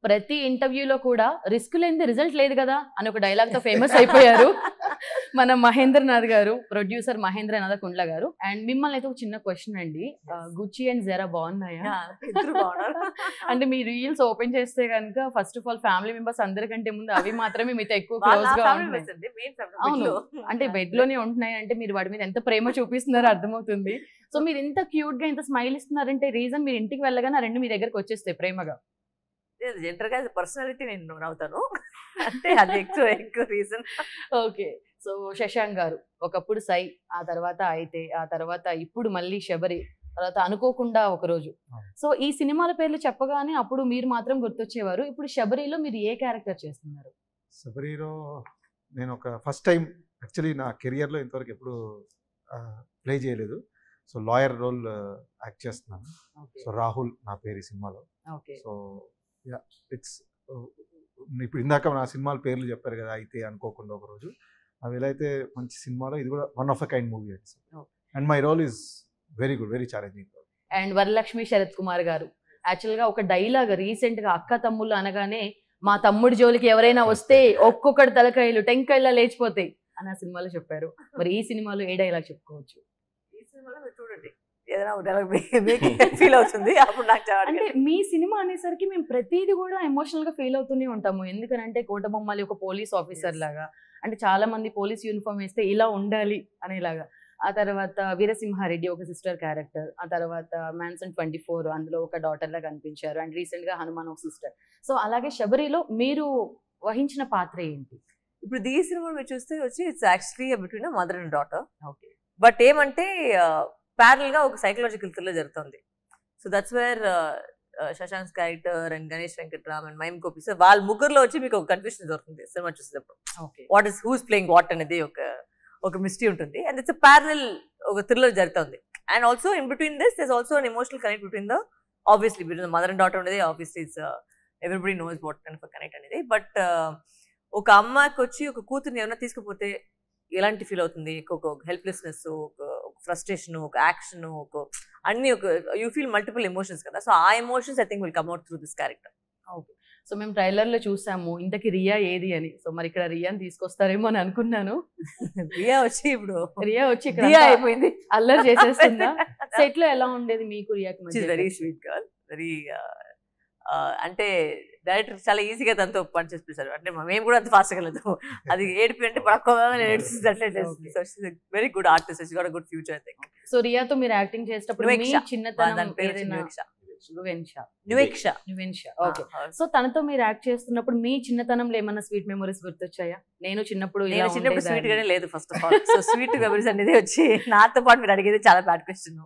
ప్రతి ఇంటర్వ్యూలో కూడా రిస్క్ లేనిది రిజల్ట్ లేదు కదా అని ఒక డైలాగ్ తో ఫేమస్ అయిపోయారు మన మహేంద్రనాథ్ గారు, ప్రొడ్యూసర్ మహేంద్రనాథ్ కుండ్ల గారు. అండ్ మిమ్మల్ని అయితే ఒక చిన్న క్వశ్చన్ అండి, గుచ్చి అండ్ జరా బాగున్నాయా? అంటే మీ రీల్స్ ఓపెన్ చేస్తే కనుక first of all family members అందరికంటే ముందు అవి మాత్రమే మీతో ఎక్కువ క్లోజ్ గా ఉంటున్నాయి. అవును, అంటే బెడ్ లోనే ఉంటున్నాయి అంటే మీరు వాడి మీద ఎంత ప్రేమ చూపిస్తున్నారో అర్థమవుతుంది. సో మీరు ఇంత క్యూట్ గా ఇంత స్మైల్ ఇస్తున్నారంటే రీజన్ మీరు ఇంటికి వెళ్ళగానే ఆ రెండు మీ దగ్గరకు వచ్చేస్తాయి ప్రేమగా. జనరల్గా పర్సనాలిటీ నేను నవ్వుతాను అంటే అది ఎక్కువ రీజన్. ఓకే, సో శశాంక్ గారు ఒకప్పుడు సై, ఆ తర్వాత అయితే, ఆ తర్వాత ఇప్పుడు మళ్ళీ శబరి, తర్వాత అనుకోకుండా ఒక రోజు. సో ఈ సినిమాల పేర్లు చెప్పగానే అప్పుడు మీరు మాత్రం గుర్తొచ్చేవారు. ఇప్పుడు శబరిలో మీరు ఏ క్యారెక్టర్ చేస్తున్నారు? శబరిలో నేను ఒక ఫస్ట్ టైం యాక్చువల్లీ నా కెరియర్లో ఇంతవరకు ఎప్పుడు ప్లే చేయలేదు. సో లాయర్ రోల్ యాక్ట్ చేస్తున్నాను. సో రాహుల్ నా పేరు ఈ సినిమాలో. సో ఇట్స్ ఇప్పుడు ఇందాక నా సినిమాల పేర్లు చెప్పారు కదా, అయితే అనుకోకుండా ఒక రోజు, అవి ఎలా అయితే మంచి సినిమాలో ఇది కూడా one of a kind movie. And my role is very good, very challenging. And Varalakshmi Sarath Kumar garu యాక్చువల్గా ఒక డైలాగ్ రీసెంట్గా అక్క తమ్ముళ్ళు అనగానే మా తమ్ముడి జోలికి ఎవరైనా వస్తే ఒక్కొక్కటి తలకాయలు టెంకాయలా లేచిపోతాయి అని ఆ సినిమాలో చెప్పారు. మరి ఈ సినిమాలో ఏ డైలాగ్ చెప్పుకోవచ్చు? ఈ సినిమాలో మీరు చూడండి, ఏదైనా ఫీల్ అవుతుంది అప్పుడు నాకు. అంటే మీ సినిమా అనేసరికి మేము ప్రతిదీ కూడా ఎమోషనల్ గా ఫీల్ అవుతూనే ఉంటాము. ఎందుకంటే కోటబొమ్మలి ఒక పోలీస్ ఆఫీసర్ లాగా, అంటే చాలా మంది పోలీస్ యూనిఫామ్ వేస్తే ఇలా ఉండాలి అనేలాగా. ఆ తర్వాత వీరసింహారెడ్డి ఒక సిస్టర్ క్యారెక్టర్, ఆ తర్వాత మ్యాన్సన్ 24 అందులో ఒక డాటర్ లాగా కనిపించారు. అండ్ రీసెంట్ గా హనుమాన్ ఒక సిస్టర్. సో అలాగే శబరిలో మీరు వహించిన పాత్ర ఏంటి? ఇప్పుడు ఈ సినిమా మీరు చూస్తే వచ్చి it's actually between mother and daughter. Okay, but ఏమంటే ప్యారల్ గా ఒక సైకలాజికల్ థ్రిల్లర్ జరుగుతుంది. So that's where Shashank character and Ganesh Venkatram and Mime Gopi sir వాళ్ళ ముగ్గురులో వచ్చి మీకు ఒక కన్ఫ్యూషన్ దొరుకుతుంది సినిమా చూసేటప్పుడు. What is who's playing what అనేది ఒక మిస్టరీ ఉంటుంది. అండ్ ఇట్స్ ప్యారల్ ఒక థ్రిల్లర్ జరుగుతుంది. And also in between this is also an emotional connect between the obviously between the mother and daughter అనేది obviously it's everybody knows what kind of connect అనేది. But ఒక అమ్మాయికి వచ్చి ఒక కూతుర్ని ఏమైనా తీసుకుపోతే ఎలాంటి ఫీల్ అవుతుంది, ఒక హెల్ప్లెస్నెస్, ఒక ఫ్రస్ట్రేషన్, ఒక యాక్షన్, ఒక అన్ని ఒక యూ ఫీల్ మల్టిపుల్ ఎమోషన్స్ కదా. సో ఆ emotions I think will come out through this character. Okay, so మేము ట్రైలర్ లో చూసాము ఇంతకి రియా ఏది అని. సో మరి ఇక్కడ రియాని తీసుకొస్తారేమో అని అనుకున్నాను. రియా వచ్చి ఇప్పుడు ఇక్కడ అయిపోయింది, అల్లరి చేసేస్తుందా? సెట్ లో ఎలా ఉండేది మీకు రియాకి? వెరీ స్వీట్ గర్ల్, వెరీ అంటే డైరెక్టర్ చాలా ఈజీగా తనతో పని చేసి పిలిచారు. అంటే మేము కూడా అంత ఫాస్ట్ గా లేదు, అది ఏడిపి అంటే very good artist, got good future I think. So రియాతో మీరు యాక్టింగ్ చేసేటప్పుడు మీ చిన్నతనం ఓకే, సో తనతో మీరు యాక్ట్ చేస్తున్నప్పుడు మీ చిన్నతనంలో ఏమన్నా స్వీట్ మెమరీస్ గుర్తొచ్చాయా? నేను చిన్నప్పుడు స్వీట్ గానే లేదు first of all. So sweet memories అనేది వచ్చి నాతో పాటు మీరు అడిగేది చాలా బ్యాడ్ క్వశ్చన్.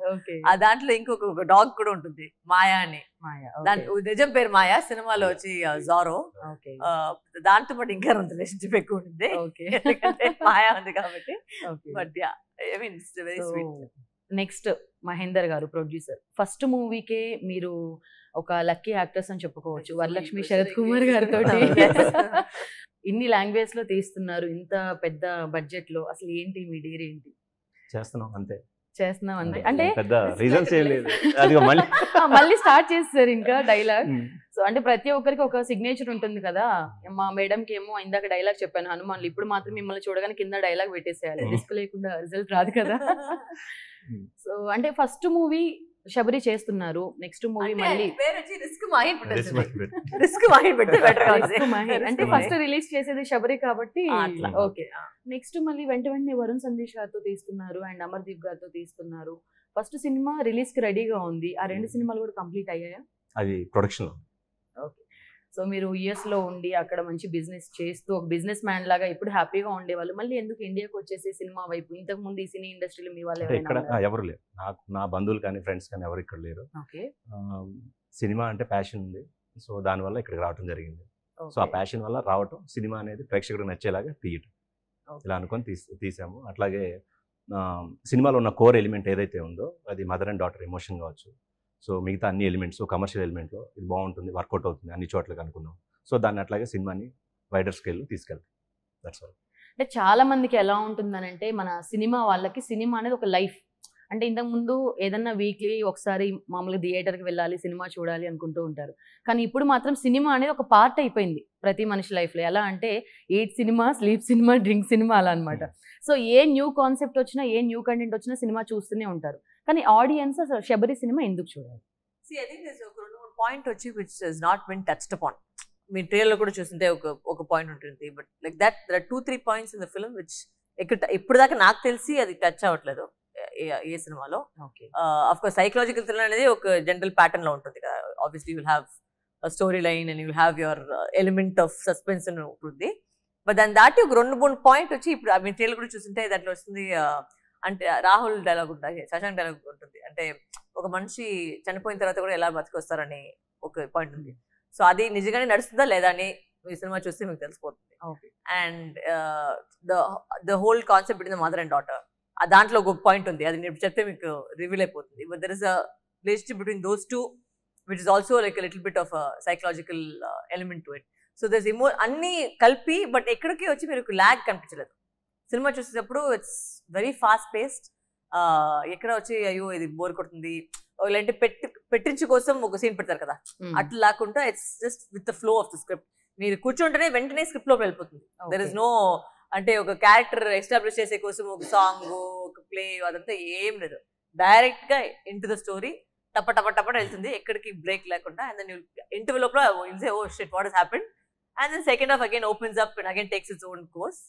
ఆ దాంట్లో ఇంకొక డాగ్ కూడా ఉంటుంది, మాయా అని. దాని నిజం పేరు మాయా, సినిమాలో వచ్చి జారో. దాంతో పాటు ఇంకా రిలేషన్షిప్ ఎక్కువ ఉంటుంది ఎందుకంటే మాయా ఉంది కాబట్టి. But yeah, I mean it's very sweet. Next Mahender గారు ప్రొడ్యూసర్, ఫస్ట్ మూవీకే మీరు ఒక లక్కీ యాక్టర్స్ అని చెప్పుకోవచ్చు. వరలక్ష్మి శరత్ కుమార్ గారితో ఇన్ని లాంగ్వేజ్ లో తీస్తున్నారు, ఇంత పెద్ద బడ్జెట్ లో. అసలు ఏంటి మీ డీర్ ఏంటి? చేస్తున్నాం అంతే అంటే పెద్ద రీజన్స్ ఏం లేదు, అది మళ్ళీ స్టార్ట్ చేస్తారు ఇంకా డైలాగ్. సో అంటే ప్రతి ఒక్కరికి ఒక సిగ్నేచర్ ఉంటుంది కదా. మా మేడం కి ఏమో ఇందాక డైలాగ్ చెప్పాను హనుమాన్లు, ఇప్పుడు మాత్రం మిమ్మల్ని చూడగానే కింద డైలాగ్ పెట్టేసేయాలి, రిస్క్ లేకుండా రిజల్ట్ రాదు కదా. సో అంటే ఫస్ట్ మూవీ శబరి చేస్తున్నారు, నెక్స్ట్ మూవీ మళ్ళీ అంటే ఫస్ట్ రిలీజ్ చేసేది శబరి కాబట్టి. ఓకే, నెక్స్ట్ మళ్ళీ వెంటనే వరుణ్ సందేశ్ గారితో తీస్తున్నారు అండ్ అమర్దీప్ గారితో తీస్తున్నారు. ఫస్ట్ సినిమా రిలీజ్ కి రెడీగా ఉంది, ఆ రెండు సినిమాలు కూడా కంప్లీట్ అయ్యాయా? అది ప్రొడక్షన్. ఓకే, సో మీరు యుఎస్ లో ఉండి అక్కడ మంచి బిజినెస్ చేస్తూ ఒక బిజినెస్ మ్యాన్ లాగా ఇప్పుడు హ్యాపీగా ఉండేవాళ్ళు, మళ్ళీ ఎందుకు ఇండియాకి వచ్చేసి సినిమా వైపు? ఇంతకు ముందు ఈ సినీ ఇండస్ట్రీలో మీ వాళ్ళు ఇక్కడ ఎవరు లేరు, నాకు నా బంధువులు కానీ ఫ్రెండ్స్ కానీ ఎవరు ఇక్కడ లేరు. సినిమా అంటే ప్యాషన్ ఉంది, సో దానివల్ల ఇక్కడికి రావడం జరిగింది. సో ఆ ప్యాషన్ వల్ల రావటం, సినిమా అనేది ప్రేక్షకుడికి నచ్చేలాగా తీయటం, ఇలా అనుకొని తీసాము. అట్లాగే సినిమాలో ఉన్న కోర్ ఎలిమెంట్ ఏదైతే ఉందో అది మదర్ అండ్ డాటర్ ఎమోషన్ కావచ్చు. సో మిగతా అన్ని ఎలిమెంట్స్ కమర్షియల్ ఎలిమెంట్లో ఇది బాగుంటుంది, వర్కౌట్ అవుతుంది అన్ని చోట్లకి అనుకున్నాం. సో దాన్ని అట్లాగే సినిమాని వైడర్ స్కేల్లో తీసుకెళ్తాం. That's all. అంటే చాలా మందికి ఎలా ఉంటుందనంటే మన సినిమా వాళ్ళకి సినిమా అనేది ఒక లైఫ్, అంటే ఇంతకు ముందు ఏదన్నా వీక్లీ ఒకసారి మామూలుగా థియేటర్కి వెళ్ళాలి, సినిమా చూడాలి అనుకుంటూ ఉంటారు. కానీ ఇప్పుడు మాత్రం సినిమా అనేది ఒక పార్ట్ అయిపోయింది ప్రతి మనిషి లైఫ్లో. ఎలా అంటే eat cinema, sleep cinema, drink cinema అలా అనమాట. సో ఏ న్యూ కాన్సెప్ట్ వచ్చినా, ఏ న్యూ కంటెంట్ వచ్చినా సినిమా చూస్తూనే ఉంటారు. కానీ ఆడియన్స్ అసలు శబరి సినిమా ఎందుకు చూడాలి? See, I think there's a point వచ్చి which has not been touched upon. Me trailer కూడా చూస్తుంటే ఒక పాయింట్ ఉంటుంది. But like that there are 2-3 points in the film which ఇప్పుడు దాకా నాకు తెలిసి అది టచ్ అవ్వట్లేదు ఏ సినిమాలో. ఆఫ్ కోర్స్ సైకలాజికల్ థ్రిల్లర్ అనేది ఒక జనరల్ ప్యాటర్న్ లో ఉంటుంది కదా. Obviously you will have story line and you will have your element of suspense అని ఉంటుంది. బట్ దాన్ని దాటి ఒక 2-3 పాయింట్ వచ్చి ఇప్పుడు మీ ట్రైలర్ కూడా చూస్తుంటే దాంట్లో వస్తుంది. అంటే రాహుల్ డైలాగ్ ఉంటుంది, శశాంక్ డైలాగ్ ఉంటుంది. అంటే ఒక మనిషి చనిపోయిన తర్వాత కూడా ఎలా బతికొస్తారని ఒక పాయింట్ ఉంది. సో అది నిజంగానే నడుస్తుందా లేదా అని ఈ సినిమా చూస్తే మీకు తెలిసిపోతుంది. And the whole concept between the mother and daughter, దాంట్లో ఒక పాయింట్ ఉంది, అది నేను చెప్తే మీకు రివీల్ అయిపోతుంది. But there is a relationship between those two which is also like little bit of psychological element to it. So there's అన్ని కలిపి బట్ ఎక్కడికి వచ్చి మీరు ల్యాగ్ కనిపించలేదు. సినిమా చూసేటప్పుడు ఇట్స్ వెరీ ఫాస్ట్ పేస్డ్. ఎక్కడ వచ్చి అయ్యో ఇది బోర్ కొడుతుంది ఇలాంటి పెట్టించు కోసం ఒక సీన్ పెడతారు కదా, అట్లా లేకుండా it's just with the flow of the script. మీరు కూర్చుంటేనే వెంటనే స్క్రిప్ట్ లోకి వెళ్ళిపోతుంది. దెర్ ఇస్ నో అంటే ఒక క్యారెక్టర్ ఎస్టాబ్లిష్ చేసే కోసం ఒక సాంగ్, ఒక ప్లే, అదంతా ఏం లేదు. డైరెక్ట్ గా ఇన్ టు ద స్టోరీ టప టప టప వెళ్తుంది, ఎక్కడికి బ్రేక్ లేకుండా. అండ్ దెన్ ఇంటర్వ్యూ లోపల oh shit what has happened, and then second half again opens up and again takes its own course.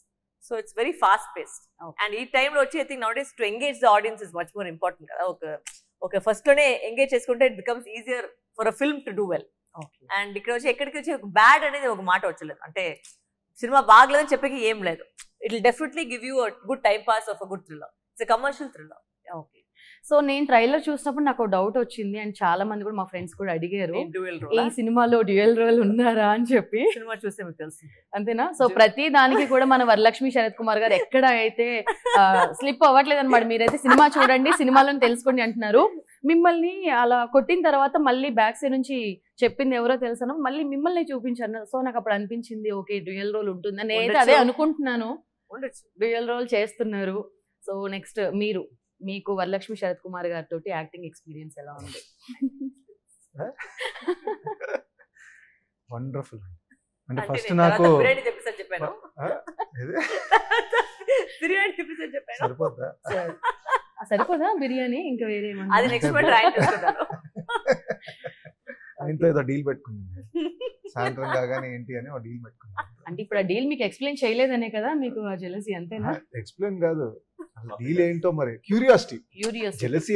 So it's very fast paced. And ఈ టైంలో వచ్చి I think nowadays to engage the audience is much more important కదా. ఒక first లోనే engage చేసుకుంటే it becomes easier for a film to do well. And ఇక్కడ వచ్చి ఎక్కడికి వచ్చి ఒక బ్యాడ్ అనేది ఒక మాట వచ్చలేదు. అంటే సినిమా బాగలేదని చెప్పేకి ఏం లేదు. It will definitely give you a good time pass of a good thriller. It's a commercial thriller. Okay. So నేను ట్రైలర్ చూసినప్పుడు నాకు డౌట్ వచ్చింది, అండ్ చాలా మంది కూడా మా ఫ్రెండ్స్ కూడా అడిగారు ఈ సినిమాలో డ్యూయల్ రోల్ ఉన్నారా అని చెప్పి. సినిమా చూస్తే మీకు తెలుస్తుంది అంతేనా? సో ప్రతి దానికి కూడా మన వరలక్ష్మి శరత్ కుమార్ గారు ఎక్కడ అయితే స్లిప్ అవ్వట్లేదు అనమాట. మీరైతే సినిమా చూడండి, సినిమాలో తెలుసుకోండి అంటున్నారు. మిమ్మల్ని అలా కొట్టిన తర్వాత మళ్ళీ బ్యాక్ సైడ్ నుంచి చెప్పింది ఎవరో తెలుసా, మళ్ళీ మిమ్మల్ని చూపించారు. సో నాకు అప్పుడు అనిపించింది ఓకే డ్యూయల్ రోల్ ఉంటుందని. నేనైతే అదే అనుకుంటున్నాను, డ్యూయల్ రోల్ చేస్తున్నారు. సో నెక్స్ట్ మీకు వరలక్ష్మి శరత్ కుమార్ గారితో యాక్టింగ్ ఎక్స్పీరియన్స్ ఎలా ఉంది? వండర్ఫుల్. అంటే ఫస్ట్ నాకు సరిపోదా బిర్యానీ? ఇంకా వేరే ఆయనతో ఏదో డీల్ పెట్టుకున్నాను, సాయంత్రం కాగానే ఏంటి అని ఒక డీల్ పెట్టుకున్నాను. అంటే ఇప్పుడు ఆ డీల్ మీకు ఎక్స్ప్లెయిన్ చేయలేదనే కదా మీకు జెలసీ? అంతేనా? ఎక్స్ప్లెయిన్ కాదు, డీల్ ఏంటో మరి క్యూరియాసిటీ. జెలసీ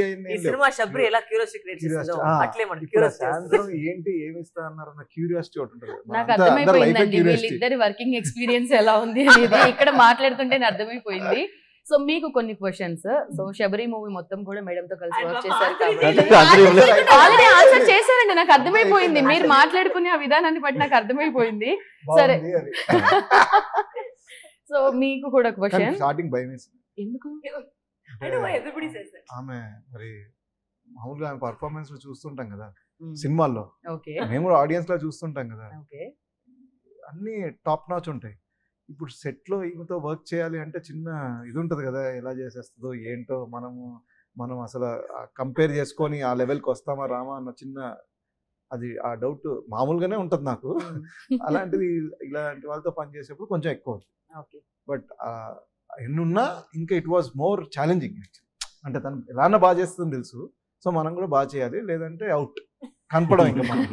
సాయంత్రం ఏంటి ఏమి ఇస్తా అన్నారన్న క్యూరియాసిటీ ఒకటి ఉంటుంది. నాకు అర్థమైపోయిందండి వీళ్ళిద్దరి వర్కింగ్ ఎక్స్పీరియన్స్ ఎలా ఉంది అనేది ఇక్కడ మాట్లాడుతుంటే అర్థమైపోయింది. సో మీకు కొన్ని క్వశ్చన్స్. సో శబరి మూవీ మొత్తం కూడా మేడం తో కలిసి వర్క్ చేశారు కాబట్టి ఆల్రెడీ ఆన్సర్ చేశారండి, నాకు అర్థమైపోయింది. మీరు మాట్లాడుకునే ఆ విధానాన్ని బట్టి నాకు అర్థమైపోయింది. సరే, సో మీకు కూడా క్వశ్చన్. స్టార్టింగ్ భయం వేసింది. ఎందుకు? ఆమె మరి మామూలుగా ఆమె పర్ఫార్మెన్స్ చూస్తుంటాం కదా సినిమాల్లో, మేము కూడా ఆడియన్స్ లా చూస్తుంటాం కదా, అన్ని టాప్ నాచ్ ఉంటాయి. ఇప్పుడు సెట్ లో ఈమెతో వర్క్ చేయాలి అంటే చిన్న ఇది ఉంటది కదా, ఎలా చేసేస్తుందో ఏంటో, మనం అసలు కంపేర్ చేసుకొని ఆ లెవెల్కి వస్తామా రామా అన్న చిన్న అది ఆ డౌట్ మామూలుగానే ఉంటుంది నాకు. అలాంటిది ఇలాంటి వాళ్ళతో పనిచేసేప్పుడు కొంచెం ఎక్కువ అవుతుంది. బట్ ఎన్నున్నా ఇంకా it was more challenging actually. అంటే తను ఎలానా బాగా చేస్తుందని తెలుసు, సో మనం కూడా బాగా చేయాలి, లేదంటే అవుట్ కనపడం ఇంకా మనం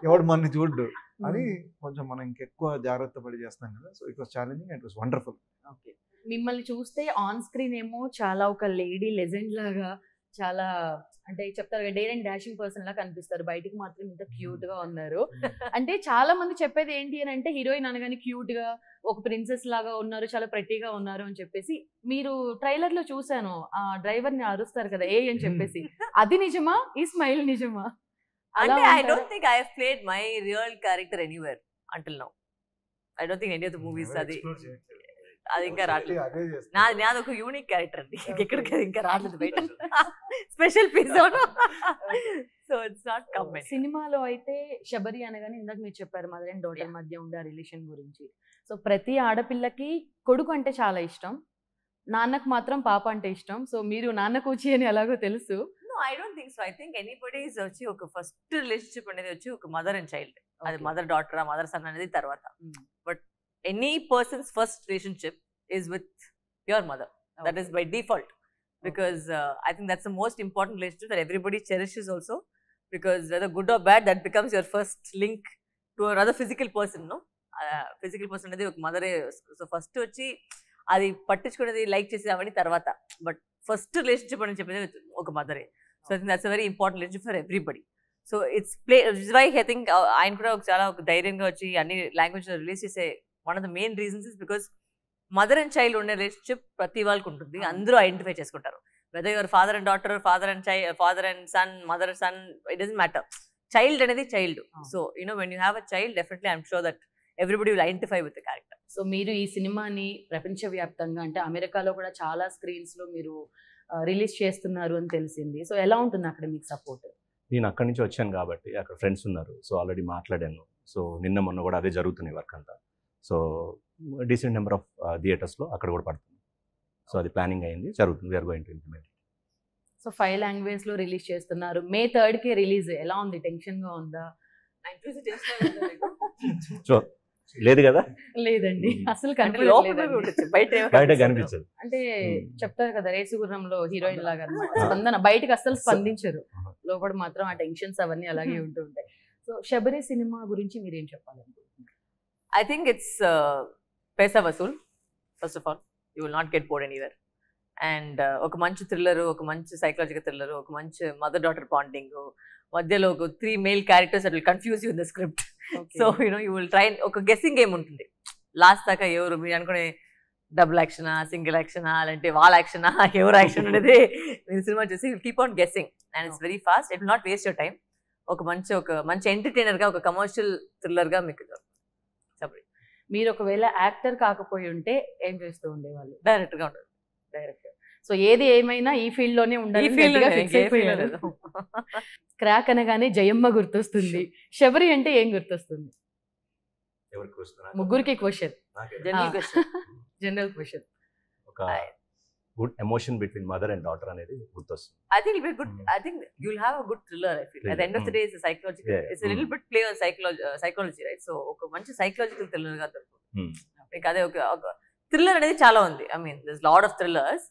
ఎవడు మనని చూడ్డు అని కొంచెం మనం ఇంకెక్కువ జాగ్రత్త పడి చేస్తాం కదా. So it was challenging and it was wonderful. Okay. మిమ్మల్ని చూస్తే ఆన్ స్క్రీన్ ఏమో చాలా ఒక లేడీ లెజెండ్ లాగా, చాలా అంటే చెప్తారు కదా డేర్ అండ్ డాషింగ్ పర్సన్ లా కనిపిస్తారు, బయటికి మాత్రం ఇంత క్యూట్ గా ఉన్నారు. అంటే చాలా మంది చెప్పేది ఏంటి అని అంటే హీరోయిన్ అనగానే క్యూట్ గా ఒక ప్రిన్సెస్ లాగా ఉన్నారు, చాలా ప్రెట్టీగా ఉన్నారు అని చెప్పేసి. మీరు ట్రైలర్ లో చూసాను ఆ డ్రైవర్ ని అరుస్తారు కదా ఏ అని చెప్పేసి, అది నిజమా? ఈ స్మైల్ నిజమా? అంటే I don't think I have played my real character anywhere until now. I don't think any of the movies అది ఇంకా రావట్లేదు. నాది ఒక యూనిక్ క్యారెక్టర్ అండి, ఎక్కడికి ఇంకా రావట్లేదు బయట. Special piece. So it's not coming. సినిమాలో అయితే శబరి అనగానే ఇందాక మీరు చెప్పారు మదర్ అండ్ డాటర్ మధ్య ఉండే రిలేషన్ గురించి. సో ప్రతి ఆడపిల్లకి కొడుకు అంటే చాలా ఇష్టం, నాన్నకు మాత్రం పాప అంటే ఇష్టం. సో మీరు నాన్న కూచి అని ఎలాగో తెలుసు. No, I don't think so. I think anybody is వచ్చి ఒక ఫస్ట్ రిలేషన్షిప్ అనేది వచ్చి ఒక మదర్ అండ్ చైల్డ్. అది మదర్ డాటర్ మదర్ సన్ అనేది తర్వాత. But any persons first relationship is with your mother. That is by default. Because I think that's the most important relationship that everybody cherishes also. Because whether good or bad, that becomes your first link to another physical person, no? Physical person అనేది ఒక మదరే. So first వచ్చి అది పట్టించుకునేది like చేసేది అవన్నీ తర్వాత. But first relationship అని చెప్పేది ఒక మదరే. So I think that's a very important relationship for everybody. So it's why I think ఆయన కూడా చాలా ఒక ధైర్యంగా వచ్చి అన్ని లాంగ్వేజ్ రిలీజ్ చేసే one of the main reasons is because mother and child ఉండే రిలేషన్షిప్ ప్రతి వాళ్ళకి ఉంటుంది. అందరూ ఐడెంటిఫై చేసుకుంటారు. Whether your father and daughter, father and son, mother son, it doesn't matter. Child అనేది child. So when you have a child, definitely I'm sure that everybody will identify with the character. So మీరు ఈ సినిమాని ప్రపంచవ్యాప్తంగా అంటే అమెరికాలో కూడా చాలా screens లో మీరు రిలీజ్ చేస్తున్నారు అని తెలిసింది. సో ఎలా ఉంటుంది అక్కడ మీకు సపోర్ట్? నేను అక్కడి నుంచి వచ్చాను కాబట్టి అక్కడ ఫ్రెండ్స్ ఉన్నారు. సో ఆల్రెడీ మాట్లాడాను. సో నిన్న మొన్న కూడా అదే జరుగుతుంది వర్క్ అంతా. సో డీసెంట్ నెంబర్ ఆఫ్ థియేటర్స్లో అక్కడ కూడా పడుతుంది. సో అది ప్లానింగ్ అయింది, జరుగుతుంది. We're going to implement. So 5 language లో రిలీజ్ చేస్తున్నారు. May 3rd కి రిలీజ్. ఎలా ఉంది? టెన్షన్ గా ఉందా? సో లేదు కదా? లేదండి, అసలు బయట కనిపించదు. అంటే చెప్తారు కదా రేసుగుర్రంలో హీరోయిన్ లాగా అన్నమాట. స్పందన బయటకు అస్సలు స్పందించరు, లోపల మాత్రం ఆ టెన్షన్స్ అవన్నీ అలాగే ఉంటూ ఉంటాయి. సో శబరి సినిమా గురించి మీరేం చెప్పాలనుకుంటున్నారు? I think it's paisa vasool. First of all, you will not get bored anywhere. And ఒక మంచి థ్రిల్లర్, ఒక మంచి సైకలాజికల్ థ్రిల్లర్, ఒక మంచి మదర్ డాటర్ బాండింగ్, మధ్యలో ఒక 3 male characters that will confuse you in the script. So you will try ఒక guessing game ఉంటుంది లాస్ట్ దాకా. ఎవరు మీరు అనుకునే డబుల్ యాక్షనా, సింగిల్ యాక్షనా, లేదంటే వాల్ యాక్షనా, ఎవరు యాక్షన్ అనేది మీరు సినిమా చూసి you keep on guessing and it's very fast. It will not waste your time. ఒక మంచి ఎంటర్టైనర్ గా, ఒక కమర్షియల్ థ్రిల్లర్ గా మీకు చెప్పండి. మీరు ఒకవేళ యాక్టర్ కాకపోయి ఉంటే ఏం చేస్తూ ఉండేవాళ్ళు? డైరెక్ట్ గా ఉండదు. డైరెక్టర్. సో ఏది ఏమైనా ఈ ఫీల్డ్ లోనే ఉండాలి. క్రాక్ అనగానే జయమ్మ గుర్తొస్తుంది. శబరి అంటే ఏం గుర్తొస్తుంది? ముగ్గురికి క్వశ్చన్, జనరల్ క్వశ్చన్. ఒక good emotion between mother and daughter అనేది గుర్తొస్తుంది. I think it'll be good. I think you'll have a good thriller. I feel at the end of the day, it's a psychological. It's a little bit play on psychology, right? So ఒక మంచి psychological thriller గా దొరుకుతుంది. మీకు అదే ఒక thriller అనేది చాలా ఉంది. I mean, there's lot of thrillers,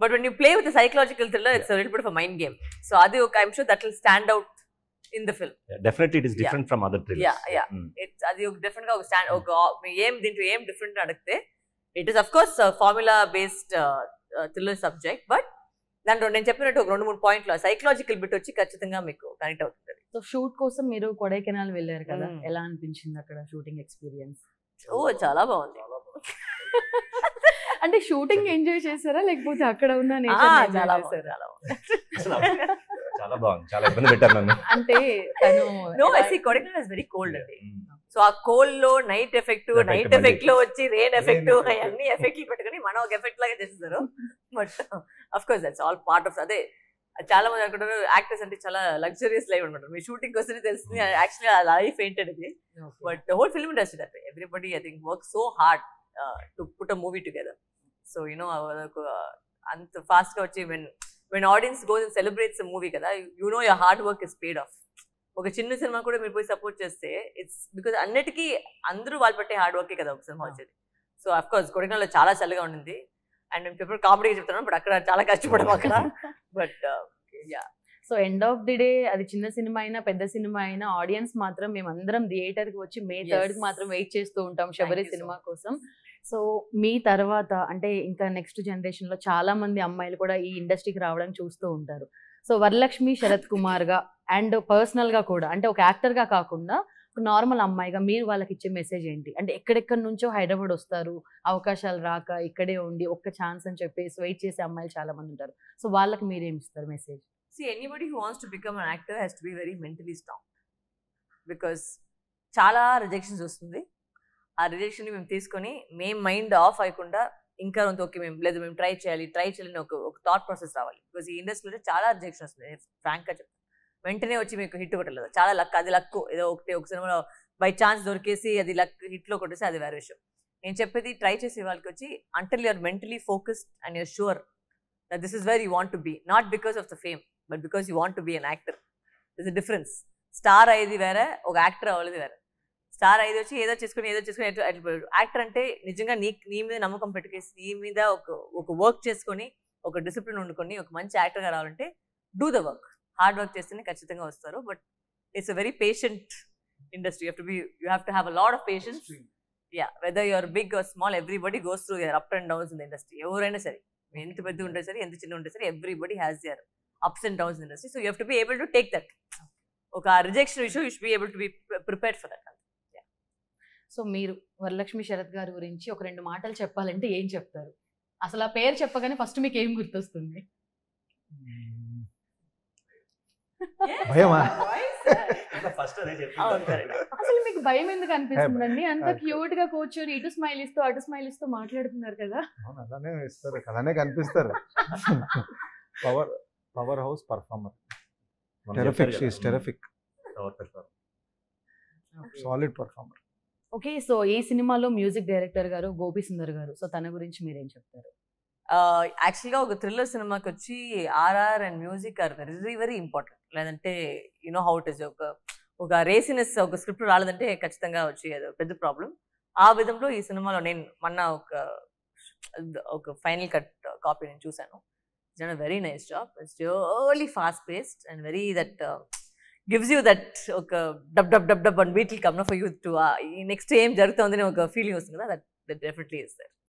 but when you play with a psychological thriller, it's a little bit of a mind game. So అది ఒక, I'm sure that will stand out in the film. Definitely it is different from other thrillers. It's అది ఒక different గా ఒక stand, ఒక దీంట్లో ఏం different అడిగితే, it is of course formula based thriller subject, but దాంట్లో నేను చెప్పినట్టు ఒక 2-3 పాయింట్లు సైకలాజికల్ బిట్ వచ్చి ఖచ్చితంగా మీకు కనెక్ట్ అవుతుంది. సో షూట్ కోసం మీరు కొడైకెనాల్ వెళ్ళారు కదా, ఎలా అనిపించింది అక్కడ షూటింగ్ ఎక్స్పీరియన్స్? చాలా బాగుంది. అంటే షూటింగ్ ఎంజాయ్ చేశారా లేకపోతే అక్కడ ఉన్న చాలా బాగుంది. చాలా ఇబ్బంది పెట్టారు నన్ను. అంటే తను కొడైకెనాల్ ఇస్ వెరీ కోల్డ్ అండి. సో ఆ కోల్డ్ లో నైట్ ఎఫెక్ట్ లో వచ్చి రెయిన్ ఎఫెక్ట్ అన్ని ఎఫెక్ట్లు పెట్టుకుని మనం ఒక ఎఫెక్ట్ లాగా చేస్తారు. But of course that's all part of అదే. చాలా మంది అనుకుంటారు యాక్టర్స్ అంటే చాలా లగ్జరియస్ లైఫ్ అనుకుంటారు. మీ షూటింగ్ వస్తేనే తెలుస్తుంది యాక్చువల్లీ ఆ లైఫ్ ఏంటనేది. But the whole film industry that everybody I think work so hard to put a movie together. So అంత ఫాస్ట్ గా వచ్చి when audience goes and celebrates a movie కదా, your hard work is paid off. ఒక చిన్న cinema కూడా మీరు పోయి support చేస్తే ఇట్స్ బికాజ్ అన్నిటికీ అందరూ వాళ్ళు పెట్టే హార్డ్ వర్కే కదా ఒక సినిమా వచ్చేది. సో అఫ్ కోర్స్ కొడైకెనాల్లో చాలా చల్లగా ఉండింది. అండ్ నేను పేపర్ కామెడీగా చెప్తున్నాను, బట్ అక్కడ చాలా కష్టపడము అక్కడ. But so end of the day అది చిన్న సినిమా అయినా పెద్ద సినిమా అయినా ఆడియన్స్ మాత్రం మేమందరం థియేటర్ కి వచ్చి May 3rd కి మాత్రం వెయిట్ చేస్తూ ఉంటాం శబరి సినిమా కోసం. సో మీ తర్వాత అంటే ఇంకా నెక్స్ట్ జనరేషన్ లో చాలా మంది అమ్మాయిలు కూడా ఈ ఇండస్ట్రీకి రావడానికి చూస్తూ ఉంటారు. సో వరలక్ష్మి శరత్ కుమార్ గా అండ్ పర్సనల్ గా కూడా అంటే ఒక యాక్టర్ గా కాకుండా నార్మల్ అమ్మాయిగా మీరు వాళ్ళకి ఇచ్చే మెసేజ్ ఏంటి? అంటే ఎక్కడెక్కడి నుంచో హైదరాబాద్ వస్తారు, అవకాశాలు రాక ఇక్కడే ఉండి ఒక్క ఛాన్స్ అని చెప్పేసి వెయిట్ చేసే అమ్మాయిలు చాలా మంది ఉంటారు. సో వాళ్ళకి మీరేమి ఇస్తారు message? See, anybody who wants to become an actor has to be very mentally strong, because చాలా రిజెక్షన్స్ వస్తుంది. ఆ రిజెక్షన్ మేము తీసుకొని మేము మైండ్ ఆఫ్ అయ్యకుండా ఇంకా ఓకే మేము ట్రై చేయాలి ఒక థాట్ ప్రాసెస్ రావాలి. బికాజ్ ఈ ఇండస్ట్రీలో చాలా రిజెక్షన్ వస్తుంది. ఫ్రాంక్గా చెప్తాను, వెంటనే వచ్చి మీకు హిట్ కొట్టలేదు. చాలా లక్, అది లక్. ఏదో ఒక సినిమాలో బై ఛాన్స్ దొరికేసి అది లక్ హిట్లో కొట్టేసి అది వేరే విషయం. నేను చెప్పేది ట్రై చేసే వాళ్ళకి వచ్చి until you're mentally focused and you're sure that this is where you want to be, not because of the fame but because you want to be an actor. This a difference. Star అయ్యేది వేరే, ఒక actor అవ్వలేదు వేరే. Star అయ్యేది వచ్చి ఏదో చేసుకుని అట్లా యాక్టర్ అంటే నిజంగా నీ మీద నమ్మకం పెట్టుకేసి నీ మీద ఒక వర్క్ చేసుకొని ఒక డిసిప్లిన్ వండుకొని ఒక మంచి యాక్టర్గా రావాలంటే do the work, hard work చేస్తేనే ఖచ్చితంగా వస్తారు. But it's a very patient industry. You have to have a lot of patience. Yeah, whether you're big or small, everybody goes through their up and downs in the industry. ఎవరైనా సరే, ఎంత పెద్ద ఉంటే సరే, ఎంత చిన్న ఉంటే సరే, everybody has your ups and downs in industry. So you have to be able to take that. ఒక rejection issue you should be able to be prepared for that. So మీరు వరలక్ష్మి శరత్ గారి గురించి ఒక 2 మాటలు చెప్పాలంటే ఏం చెప్తారు? అసలు ఆ పేరు చెప్పగానే ఫస్ట్ మీకు ఏం గుర్తొస్తుంది? భయమా? ఫస్ట్ అదే అసలు మీకు భయం ఎందుకు అనిపిస్తుందండి? అంత క్యూట్ గా కూర్చొని ఇటు స్మైల్ ఇస్తూ అటు స్మైల్ ఇస్తూ మాట్లాడుతున్నారు కదా. అలానే ఇస్తారు, అలానే కనిపిస్తారు. Power house performer, terrific, solid performer. Okay, so ఈ సినిమాలో మ్యూజిక్ డైరెక్టర్ గారు గోపి సుందర్ గారు. సో తన గురించి మీరేం చెప్తారు? యాక్చువల్గా ఒక థ్రిల్లర్ సినిమాకి వచ్చి RR and music are very very important. లేదంటే యూనో హౌ ఇట్ ఇస్, ఒక రేసినెస్ ఒక స్క్రిప్ట్ రాలేదంటే ఖచ్చితంగా వచ్చి అది పెద్ద ప్రాబ్లం. ఆ విధంలో ఈ సినిమాలో నేను మొన్న ఒక ఫైనల్ కట్ కాపీ నేను చూశాను. It's done a very nice job. It's really fast paced and very that gives you that ఒక dub dub dub dub and beat will come for you to next ఏం జరుగుతుంది ఒక feeling వస్తుంది కదా. That definitely is that.